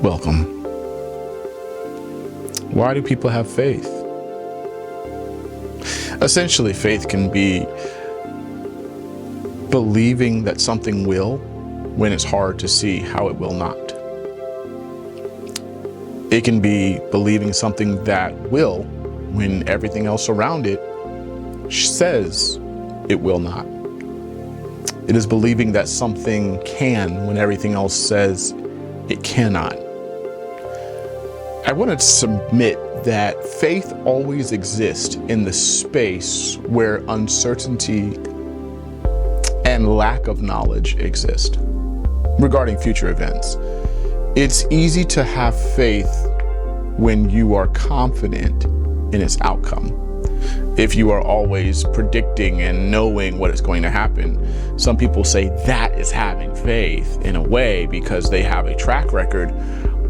Welcome. Why do people have faith? Essentially, faith can be believing that something will when it's hard to see how it will not. It can be believing something that will when everything else around it says it will not. It is believing that something can when everything else says it cannot. I want to submit that faith always exists in the space where uncertainty and lack of knowledge exist regarding future events. It's easy to have faith when you are confident in its outcome. If you are always predicting and knowing what is going to happen, some people say that is having faith in a way because they have a track record,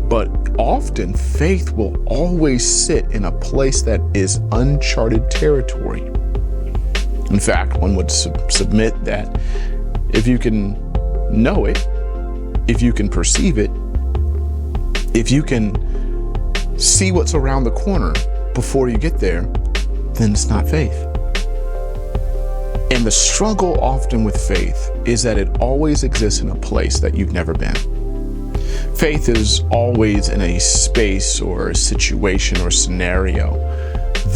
but often faith will always sit in a place that is uncharted territory. In fact, one would submit that if you can know it, if you can perceive it, if you can see what's around the corner before you get there, then it's not faith. And the struggle often with faith is that it always exists in a place that you've never been. Faith is always in a space or a situation or scenario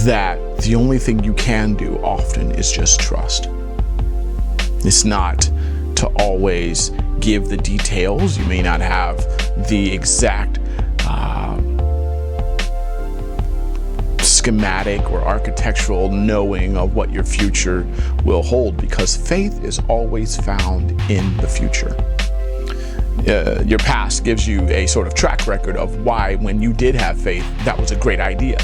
that the only thing you can do often is just trust. It's not to always give the details. You may not have the exact schematic or architectural knowing of what your future will hold, because faith is always found in the future. Your past gives you a sort of track record of why, when you did have faith, that was a great idea.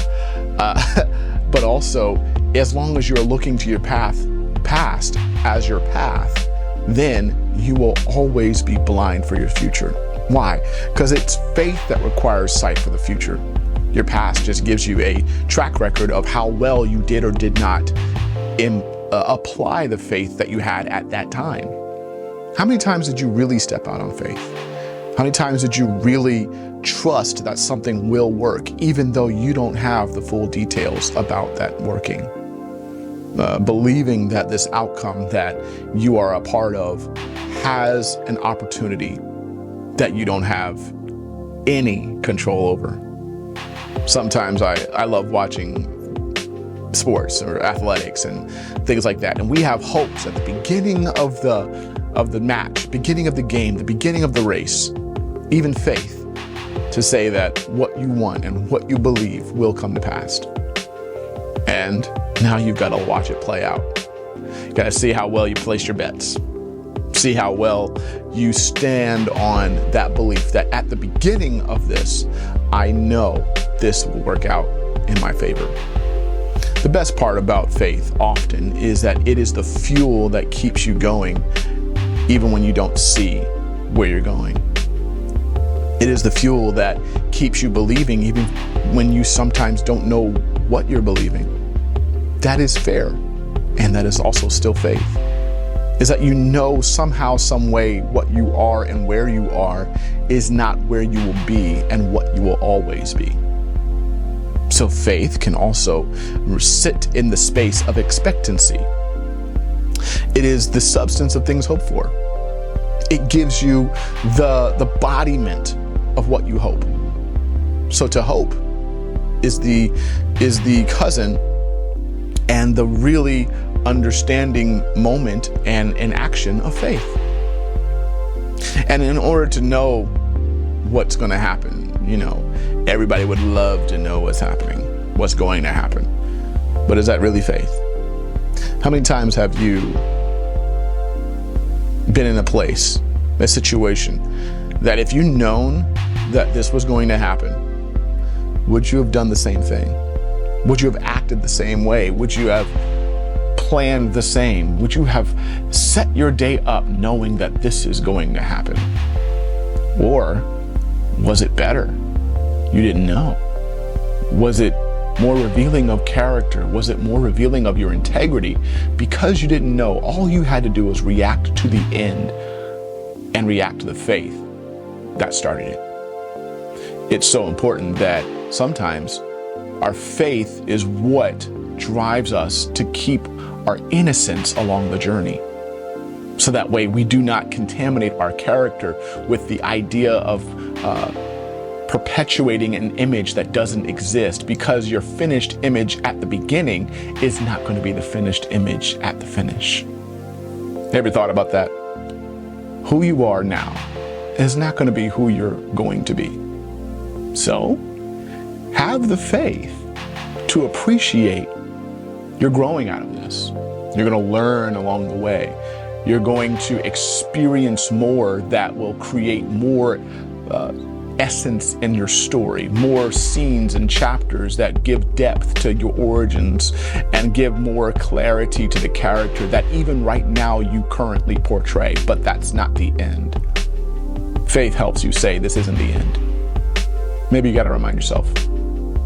But also, as long as you're looking to your past as your path, then you will always be blind for your future. Why? Because it's faith that requires sight for the future. Your past just gives you a track record of how well you did or did not apply the faith that you had at that time. How many times did you really step out on faith? How many times did you really trust that something will work, even though you don't have the full details about that working? Believing that this outcome that you are a part of has an opportunity that you don't have any control over. Sometimes I love watching sports or athletics and things like that. And we have hopes at the beginning of the match, beginning of the game, the beginning of the race, even faith to say that what you want and what you believe will come to pass. And now you've got to watch it play out. You got to see how well you place your bets. See how well you stand on that belief that at the beginning of this, I know this will work out in my favor. The best part about faith often is that it is the fuel that keeps you going even when you don't see where you're going. It is the fuel that keeps you believing even when you sometimes don't know what you're believing. That is fair, and that is also still faith. Is that you know somehow, some way, what you are and where you are is not where you will be and what you will always be. So faith can also sit in the space of expectancy. It is the substance of things hoped for. It gives you the embodiment of what you hope. So to hope is the cousin and the really understanding moment and an action of faith. And in order to know what's going to happen, everybody would love to know what's happening, what's going to happen. But is that really faith? How many times have you been in a place, a situation, that if you'd known that this was going to happen, would you have done the same thing? Would you have acted the same way? Would you have planned the same? Would you have set your day up knowing that this is going to happen? Or was it better? You didn't know. Was it more revealing of character? Was it more revealing of your integrity? Because you didn't know, all you had to do was react to the end and react to the faith that started it. It's so important that sometimes our faith is what drives us to keep our innocence along the journey. So that way we do not contaminate our character with the idea of perpetuating an image that doesn't exist, because your finished image at the beginning is not going to be the finished image at the finish. Ever thought about that? Who you are now is not going to be who you're going to be. So have the faith to appreciate you're growing out of this. You're going to learn along the way. You're going to experience more that will create more essence in your story, more scenes and chapters that give depth to your origins and give more clarity to the character that even right now you currently portray. But that's not the end. Faith helps you say this isn't the end. Maybe you got to remind yourself,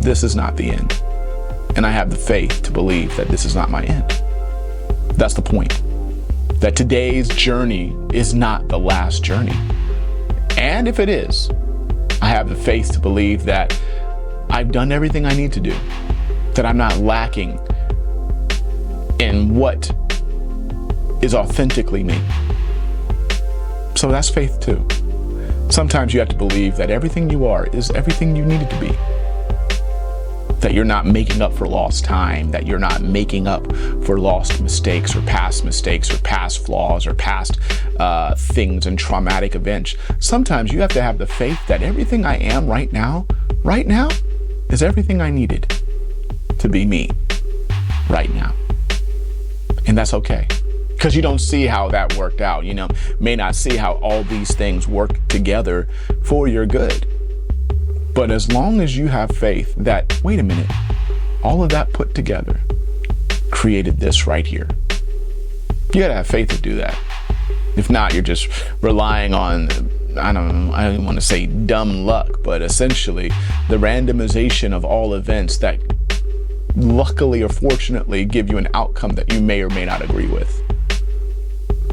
this is not the end. And I have the faith to believe that this is not my end. That's the point. That today's journey is not the last journey. And if it is, I have the faith to believe that I've done everything I need to do, that I'm not lacking in what is authentically me. So that's faith too. Sometimes you have to believe that everything you are is everything you needed to be. That you're not making up for lost time, that you're not making up for lost mistakes or past flaws or past things and traumatic events. Sometimes you have to have the faith that everything I am right now is everything I needed to be me right now. And that's okay. Because you don't see how that worked out, may not see how all these things work together for your good. But as long as you have faith that, wait a minute, all of that put together created this right here. You gotta have faith to do that. If not, you're just relying on, I don't want to say dumb luck, but essentially the randomization of all events that luckily or fortunately give you an outcome that you may or may not agree with.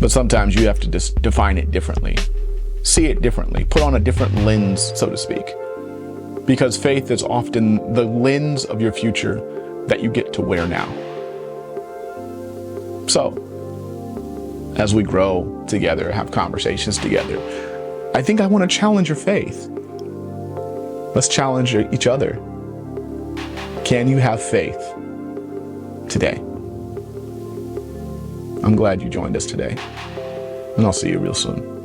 But sometimes you have to just define it differently, see it differently, put on a different lens, so to speak. Because faith is often the lens of your future that you get to wear now. So, as we grow together, have conversations together, I think I want to challenge your faith. Let's challenge each other. Can you have faith today? I'm glad you joined us today, and I'll see you real soon.